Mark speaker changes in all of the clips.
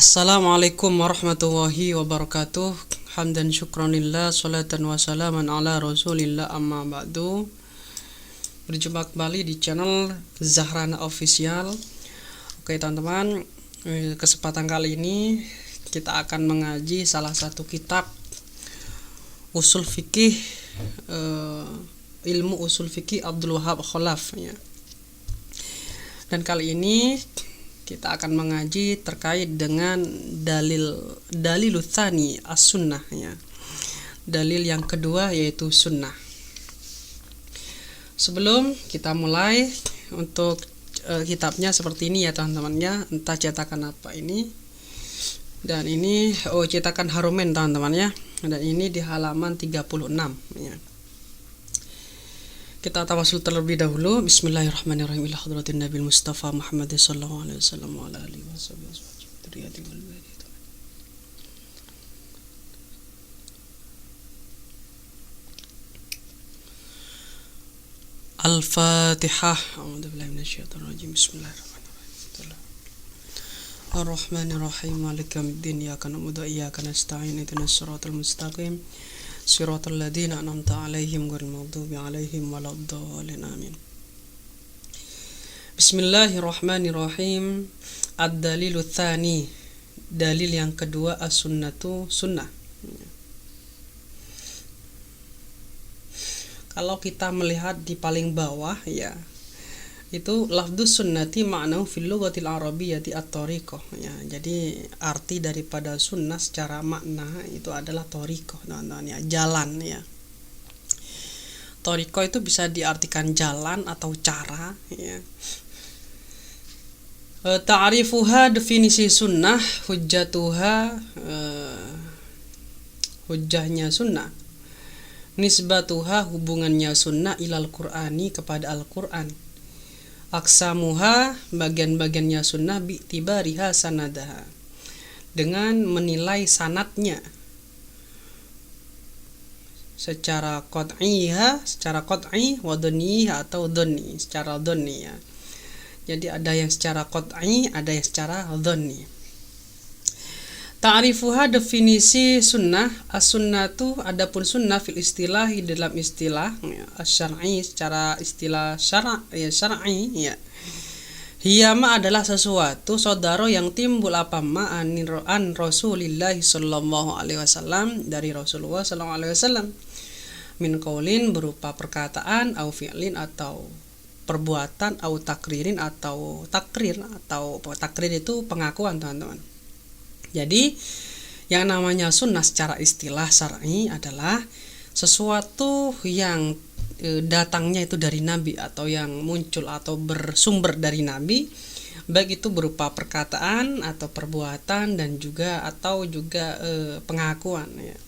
Speaker 1: Assalamualaikum warahmatullahi wabarakatuh. Hamdan syukranillah, salatan wassalaman ala rasulillah, amma ba'du. Berjumpa kembali di channel Zahrana Official. Oke teman-teman, kesempatan kali ini kita akan mengaji salah satu kitab usul fikih, ilmu usul fikih Abdul Wahab Khalaf ya. Dan kali ini kita akan mengaji terkait dengan dalil tsani as-sunnah ya. Dalil yang kedua yaitu sunnah. Sebelum kita mulai, untuk kitabnya seperti ini ya teman-teman ya, entah cetakan apa ini. Dan ini cetakan Harumen teman-teman ya. Dan ini di halaman 36 ya. Kita tawasul terlebih dahulu. Bismillahirrahmanirrahim. Ila hadratin Nabi Mustafa Muhammad sallallahu alaihi wasallam wa ala alihi wasallam. Al-Fatihah. A'udzubillahi minasyaitonir rajim. Bismillahirrahmanirrahim. Ar-Rahmanir-Rahim. Maliki yaumiddin. Iyyaka na'budu wa iyyaka nasta'in. Ihdinas siratal mustaqim. Siratal ladzina an'amta 'alaihim ghairil maghdubi 'alaihim waladdallin. Amin. Bismillahirrahmanirrahim. Ad-dalilu tsani. Dalil yang kedua as-sunnatu, sunnah. Kalau kita melihat di paling bawah ya, itu lafdzus sunnati ma'nahu fil lughatil arabiyyati at-thariqah ya. Jadi arti daripada sunnah secara makna itu adalah thariqah teman-teman ya, jalan ya. Thariqah itu bisa diartikan jalan atau cara ya. Ta'rifuha, definisi sunnah, hujjatuha, hujjahnya sunnah, nisbatuha, hubungannya sunnah, ilal qur'ani, kepada Al-Qur'an, aksamuha, bagian-bagiannya sunnah, bi'tibariha sanadaha, dengan menilai sanatnya secara qat'iyha, secara qat'i, wa dhaniha, atau dhani, secara dhani ya. Jadi ada yang secara qat'i, ada yang secara dhani. Ta'rifuha, definisi sunnah, as-sunnatu, adapun sunnah fil istilahi, dalam istilah ya, asy-syar'i, secara istilah syar'i ya. Hiyama adalah sesuatu sodaro yang timbul apa an Rasulillah sallallahu alaihi wasallam, dari Rasulullah sallallahu alaihi wasallam, min qaulin, berupa perkataan, au fi'lin, atau perbuatan, au takririn, atau takrir, atau takrir itu pengakuan teman-teman. Jadi yang namanya sunnah secara istilah syar'i adalah sesuatu yang datangnya itu dari Nabi, atau yang muncul atau bersumber dari Nabi, baik itu berupa perkataan atau perbuatan, dan juga pengakuan ya.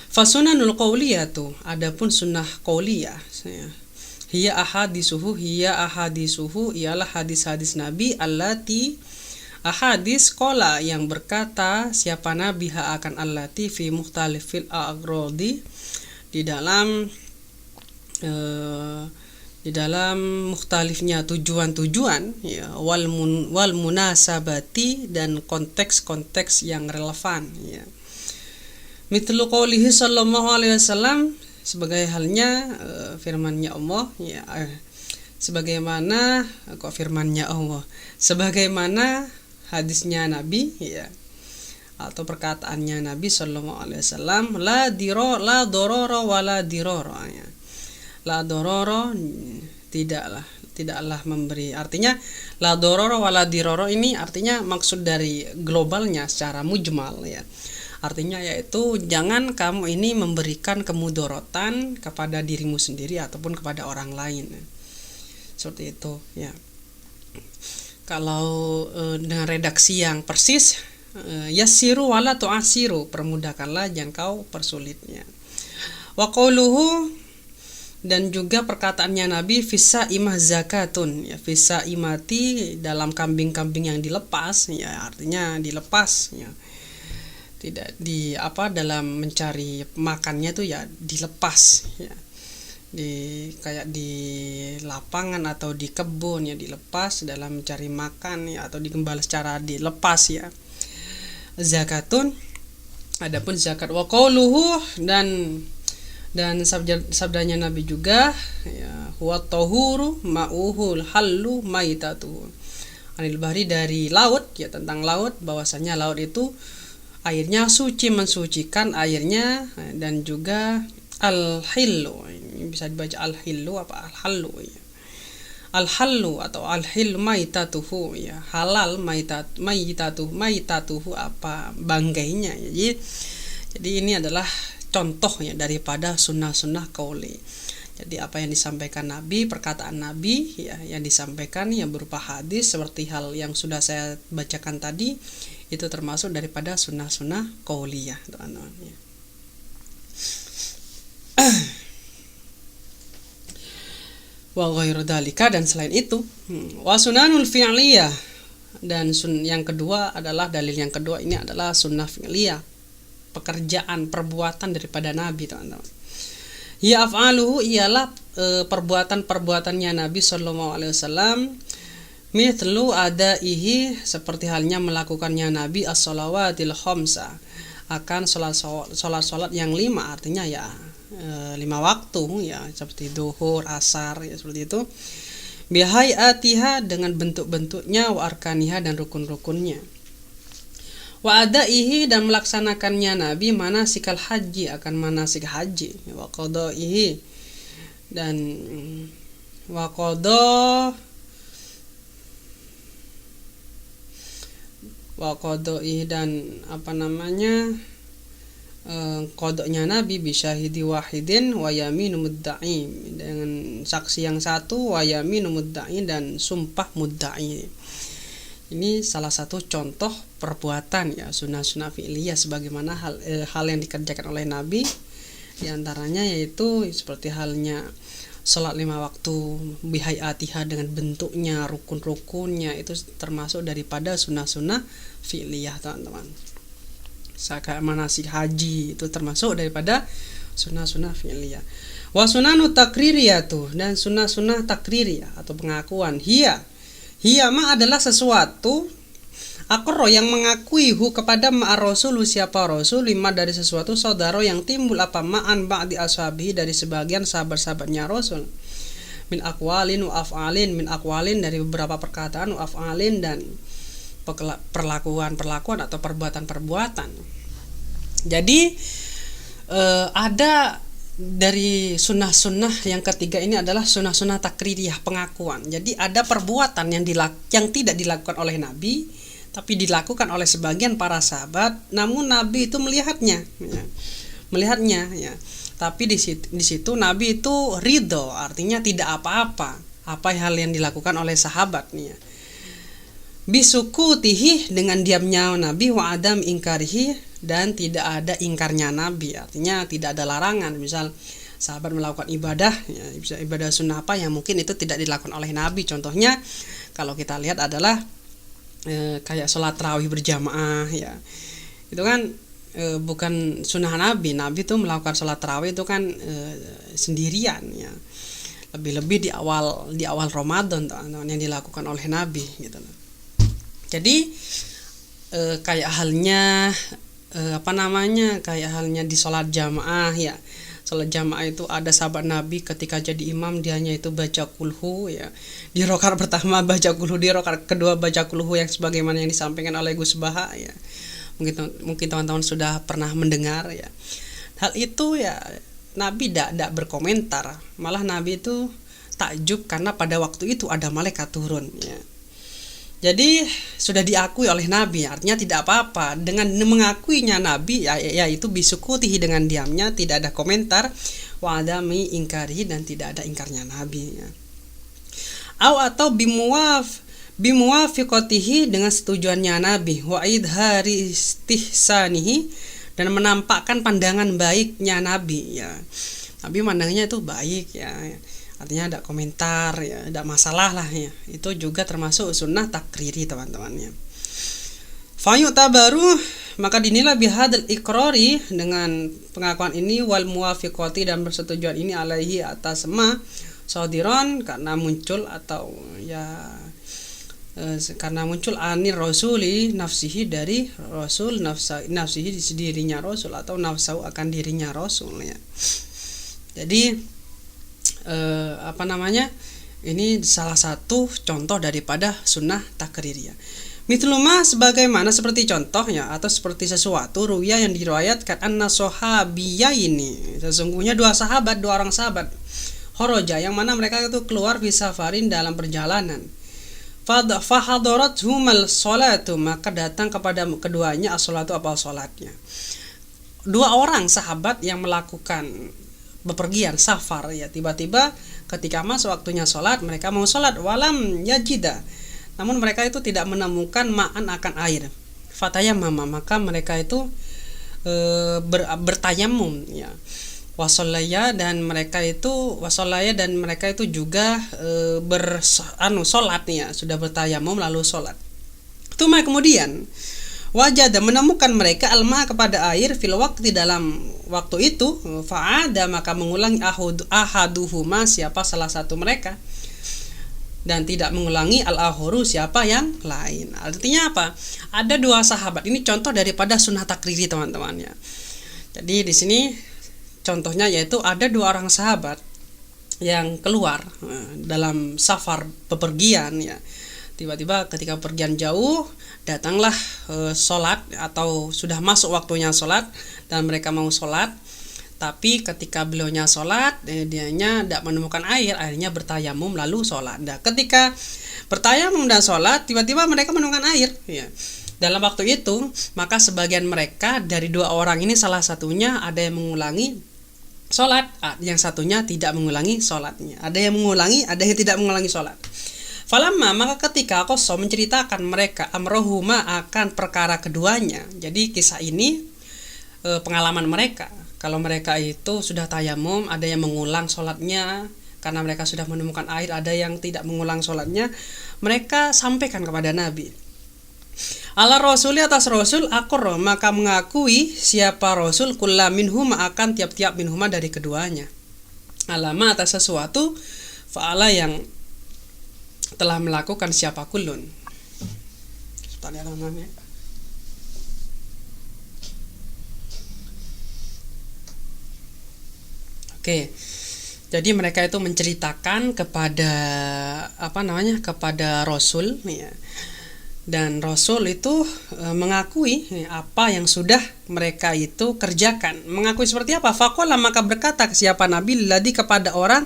Speaker 1: Fasunanul qauliyatu, adapun sunnah qauliyah ya, hiya ahadisuhu, ialah hadis-hadis Nabi, allati, ahadis qala, yang berkata siapa Nabi, akan allati fi mukhtalifil agrodi, di dalam mukhtalifnya tujuan-tujuan ya, wal munasabati, dan konteks-konteks yang relevan ya. Mithlu qoulihi sallallahu alaihi wasallam, sebagai halnya firman-Nya Allah ya, sebagaimana hadisnya Nabi ya, atau perkataannya Nabi sallallahu alaihi wasallam, la dororo wala diroro ya. La dororo, tidaklah memberi, artinya la dororo wala diroro ini artinya maksud dari globalnya secara mujmal ya. Artinya yaitu jangan kamu ini memberikan kemudorotan kepada dirimu sendiri ataupun kepada orang lain. Seperti itu ya. Kalau dengan redaksi yang persis, yassiru wala tu'asiru, permudahkanlah, jangan kau persulitnya. Wa qauluhu, dan juga perkataannya Nabi, fisa imah zakatun ya, fisa imati, dalam kambing-kambing yang dilepas ya, artinya dilepas ya. Tidak dalam mencari makannya tuh ya dilepas ya. kayak di lapangan atau di kebun ya, dilepas dalam mencari makan ya, atau digembala secara dilepas ya. Zakatun, adapun zakat, wa qauluhu, dan sabdanya Nabi juga ya, huwa tahuru ma'uhul hallu maitatu anil bahri, dari laut ya, tentang laut, bahwasanya laut itu airnya suci, mensucikan airnya, dan juga al-hillu, ini bisa dibaca al-hillu apa al-hallu ya. Al-hallu atau al-hillu maitatuhu ya, halal maitatuhu apa bangkainya ya. Jadi ini adalah contoh ya daripada sunnah-sunnah qauli. Jadi apa yang disampaikan Nabi, perkataan Nabi ya, yang disampaikan yang berupa hadis seperti hal yang sudah saya bacakan tadi, itu termasuk daripada sunnah-sunnah qauliyah, teman-teman ya. Wa ghairu dzalika, dan selain itu, wa sunanul fi'liyah, dan yang kedua adalah dalil yang kedua ini adalah sunnah fi'liyah, pekerjaan perbuatan daripada Nabi, teman-teman. Ya af'aluhu, ialah perbuatan-perbuatannya Nabi sallallahu alaihi wasallam, mithlu adaihi, seperti halnya melakukannya Nabi as-shalawatil khamsa, akan salat yang 5, artinya ya 5 waktu ya, seperti duhur, asar ya, seperti itu. Bihayatiha, dengan bentuk-bentuknya, wa arkaniha, dan rukun-rukunnya. Wa adaihi, dan melaksanakannya Nabi manasikal haji, akan manasik haji. Wa qadaihi, dan wa qadaihi, dan apa namanya, kodoknya Nabi bisyahidi wahidin wa yaminu mudda'i, dengan saksi yang satu, wa yaminu mudda'i, dan sumpah mudda'i. Ini salah satu contoh perbuatan ya, sunnah-sunnah fi'liyah, sebagaimana hal yang dikerjakan oleh Nabi. Di antaranya yaitu seperti halnya salat 5 waktu bihayatiha, dengan bentuknya, rukun-rukunnya, itu termasuk daripada sunnah-sunnah fi'liyah, teman-teman. Kayak manasik haji itu termasuk daripada sunnah-sunnah fi'liyah. Wa sunanu takririyatu, dan sunnah-sunnah takririyah atau pengakuan. Hiya ma adalah sesuatu aqra, yang mengakui hu kepada ma'ar rasul, siapa rasul, lima dari sesuatu, saudara yang timbul apa ma'an ba'di ashabihi, dari sebagian sahabat-sahabatnya rasul, min aqwalin wa af'alin, min aqwalin, dari beberapa perkataan, wa af'alin, dan perlakuan atau perbuatan-perbuatan. Jadi ada dari sunnah-sunnah yang ketiga ini adalah sunnah-sunnah takririyah, pengakuan. Jadi ada perbuatan yang tidak dilakukan oleh Nabi, tapi dilakukan oleh sebagian para sahabat, namun Nabi itu melihatnya ya. Tapi di situ Nabi itu ridho, artinya tidak apa-apa hal yang dilakukan oleh sahabat nih ya. Bisukutihi, dengan diamnya Nabi, wa adam ingkarihi, dan tidak ada ingkarnya Nabi, artinya tidak ada larangan. Misal sahabat melakukan ibadah ya, ibadah sunnah apa yang mungkin itu tidak dilakukan oleh Nabi, contohnya kalau kita lihat adalah kayak sholat tarawih berjamaah ya, itu kan bukan sunnah Nabi. Nabi itu melakukan sholat tarawih itu kan sendirian ya, lebih-lebih di awal Ramadan teman-teman, yang dilakukan oleh Nabi gitu. Jadi kayak halnya kayak halnya di sholat jamaah ya. Sholat jamaah itu ada sahabat Nabi ketika jadi imam, dianya itu baca kulhu ya. Di rakaat pertama baca kulhu, di rakaat kedua baca kulhu, yang sebagaimana yang disampaikan oleh Gus Baha ya. Mungkin teman-teman sudah pernah mendengar ya. Hal itu ya Nabi tidak berkomentar, malah Nabi itu takjub karena pada waktu itu ada malaikat turun ya. Jadi sudah diakui oleh Nabi, artinya tidak apa-apa dengan mengakuinya Nabi, yaitu bisukutihi, dengan diamnya, tidak ada komentar, wa adami ingkarihi, dan tidak ada ingkarnya Nabi ya. Atau bimuwafiqatihi, dengan setujuannya Nabi, wa idhari istihsanihi, dan menampakkan pandangan baiknya Nabi ya. Nabi mandangnya itu baik ya. Artinya ada komentar ya, ada masalah lah ya. Itu juga termasuk sunnah takriri teman-teman ya. Fayu'tabaru, maka dinilai bihadal ikrari dengan pengakuan ini wal muwafiqati dan persetujuan ini alaihi atas ma sadiron karena muncul atau ya karena muncul anir rasuli nafsihi dari rasul nafsihi di dirinya rasul atau nafsu akan dirinya rasul ya. Jadi ini salah satu contoh daripada sunnah takririyah. Mitluma sebagaimana seperti contohnya atau seperti sesuatu ruya yang diriwayatkan anna sahabiyya ini sesungguhnya dua orang sahabat kharaja yang mana mereka itu keluar fi safarin dalam perjalanan. Fahadarathumul sholatu maka datang kepada keduanya as-sholatu apa sholatnya. Dua orang sahabat yang melakukan bepergian safar ya, tiba-tiba ketika masuk waktunya sholat mereka mau sholat walam yajida, namun mereka itu tidak menemukan ma'an akan air. Fatayamama maka mereka itu bertayamum ya. Wasolaya dan mereka itu juga sholat ya, sudah bertayamum lalu sholat. Tuma kemudian wajada menemukan mereka alma kepada air fil waqti dalam waktu itu fa'ada maka mengulangi ahaduhuma siapa salah satu mereka dan tidak mengulangi al-ahuru siapa yang lain. Artinya apa? Ada dua sahabat. Ini contoh daripada sunnah takriri teman-teman ya. Jadi di sini contohnya yaitu ada dua orang sahabat yang keluar dalam safar bepergian ya. Tiba-tiba ketika pergian jauh datanglah sholat atau sudah masuk waktunya sholat dan mereka mau sholat, tapi ketika beliaunya sholat dianya tidak menemukan air, akhirnya bertayamum lalu sholat. Nah, ketika bertayamum dan sholat tiba-tiba mereka menemukan air ya. Dalam waktu itu maka sebagian mereka dari dua orang ini salah satunya ada yang mengulangi sholat, yang satunya tidak mengulangi sholatnya. Ada yang mengulangi, ada yang tidak mengulangi sholat. Falamma maka ketika Qasso menceritakan mereka amrohuma akan perkara keduanya. Jadi kisah ini pengalaman mereka. Kalau mereka itu sudah tayamum, ada yang mengulang sholatnya karena mereka sudah menemukan air, ada yang tidak mengulang sholatnya. Mereka sampaikan kepada Nabi. Ala rasuli atas rasul akur maka mengakui siapa rasul kulla minhuma akan tiap-tiap minhuma dari keduanya. Alama atas sesuatu fa'ala yang telah melakukan siapa kulun. Oke. Jadi mereka itu menceritakan kepada kepada Rasul ya. Dan Rasul itu mengakui apa yang sudah mereka itu kerjakan. Mengakui seperti apa? Faqala maka berkata siapa Nabi ladi kepada orang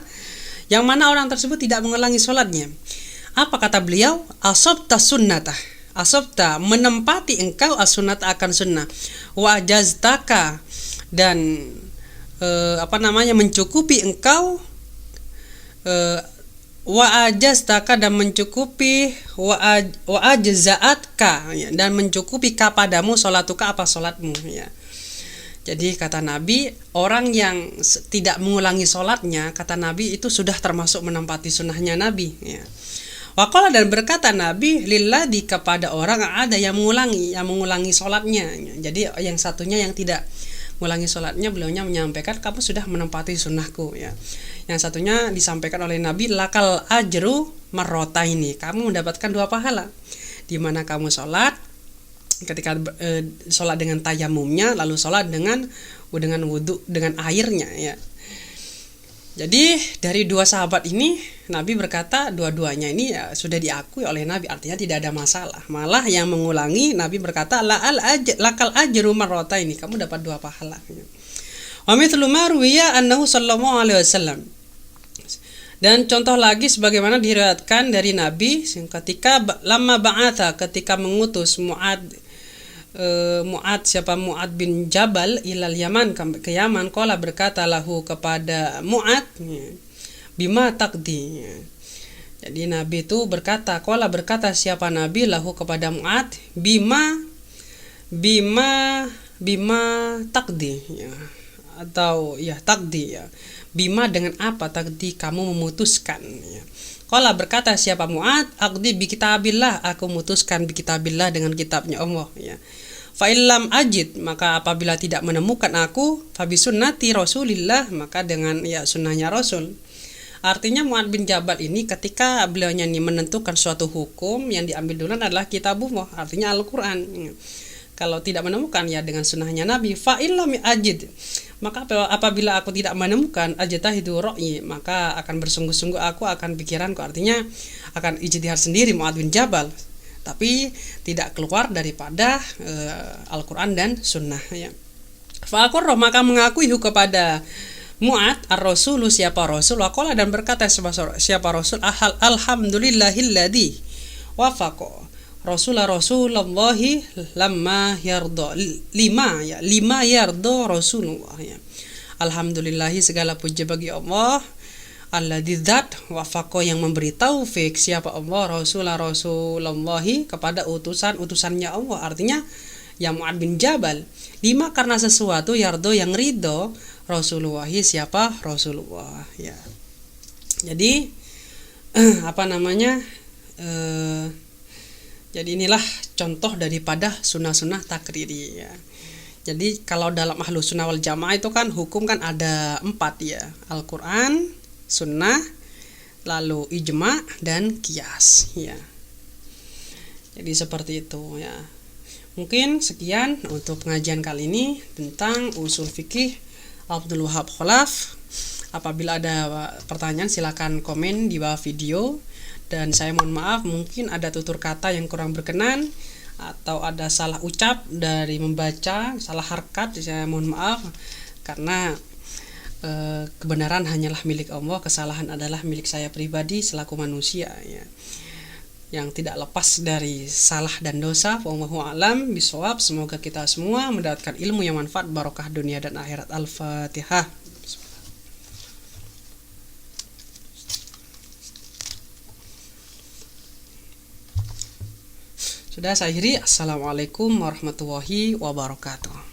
Speaker 1: yang mana orang tersebut tidak mengulangi sholatnya. Apa kata beliau? Asabta sunnatah. Asabta menempati engkau as-sunnata akan sunnah. Wa ajaztaka dan mencukupi engkau wa ajaztaka dan mencukupi wa ajzaatka dan mencukupi kepadamu sholatuka apa sholatmu ya. Jadi kata Nabi, orang yang tidak mengulangi sholatnya, kata Nabi itu sudah termasuk menempati sunnahnya Nabi ya. Waqala dan berkata Nabi lilladzi kepada orang ada yang mengulangi sholatnya. Jadi yang satunya yang tidak mengulangi sholatnya, beliaunya menyampaikan kamu sudah menempati sunnahku ya. Yang satunya disampaikan oleh Nabi lakal ajru marrotaini, kamu mendapatkan dua pahala. Di mana kamu sholat ketika sholat dengan tayamumnya, lalu sholat dengan wudhu dengan airnya ya. Jadi dari dua sahabat ini Nabi berkata dua-duanya ini ya sudah diakui oleh Nabi, artinya tidak ada masalah. Malah yang mengulangi Nabi berkata lakal ajru marrotaini, kamu dapat dua pahala. Wa mithlu ma ruwiya annahu sallallahu alaihi wasallam. Dan contoh lagi sebagaimana diriwayatkan dari Nabi ketika lama ba'atha ketika mengutus Mu'ad bin Jabal ilal Yaman ke Yaman, qala berkata lahu kepada Mu'ad bima taqdi. Jadi Nabi itu berkata, qala berkata siapa Nabi lahu kepada Mu'ad bima taqdi ya. Atau ya taqdi ya. Bima dengan apa taqdi kamu memutuskan ya. Qala berkata siapa Mu'ad aqdi bi kitabillah, aku memutuskan bi kitabillah dengan kitabnya Allah ya. Fa illam ajid, maka apabila tidak menemukan aku, fa bi sunnati Rasulillah, maka dengan ya sunnahnya Rasul. Artinya Mu'adz bin Jabal ini ketika beliaunya ini menentukan suatu hukum, yang diambil duluan adalah kitabullah, artinya Al-Qur'an. Kalau tidak menemukan ya dengan sunnahnya Nabi. Fa illam ajid, maka apabila aku tidak menemukan ajtahidu ra'yi, maka akan bersungguh-sungguh aku akan pikiranku, artinya akan ijtihad sendiri Mu'adz bin Jabal, tapi tidak keluar daripada Al-Qur'an dan sunnah ya. Fa aqarra, maka mengakui kepada Mu'adz ar-rasulu, siapa Rasul, waqala, dan berkata siapa Rasul, alhamdulillahilladzi wafaqa Rasulullahi lamma yarda lima yarda Rasulullah ya. Alhamdulillahi, segala puji bagi Allah, alladzi zat wafaqa, yang memberi taufik siapa Allah Rasulullahi kepada utusannya Allah, artinya ya Mu'adz bin Jabal, lima karena sesuatu, yardo yang ridho, Rasulullah siapa Rasulullah ya. Jadi jadi inilah contoh daripada sunnah-sunnah takriri ya. Jadi kalau dalam Ahlus Sunnah wal Jamaah itu kan hukum kan ada 4 ya, Al-Quran, sunnah, lalu ijma dan qiyas ya. Jadi seperti itu ya. Mungkin sekian untuk pengajian kali ini tentang usul fikih Abdul Wahab Khalaf. Apabila ada pertanyaan silakan komen di bawah video, dan saya mohon maaf mungkin ada tutur kata yang kurang berkenan atau ada salah ucap dari membaca, salah harkat, saya mohon maaf karena kebenaran hanyalah milik Allah, kesalahan adalah milik saya pribadi selaku manusia ya, yang tidak lepas dari salah dan dosa. Wallahu a'lam bishawab. Semoga kita semua mendapatkan ilmu yang manfaat, barokah dunia dan akhirat. Al-Fatihah. Sudah saya akhiri. Assalamualaikum warahmatullahi wabarakatuh.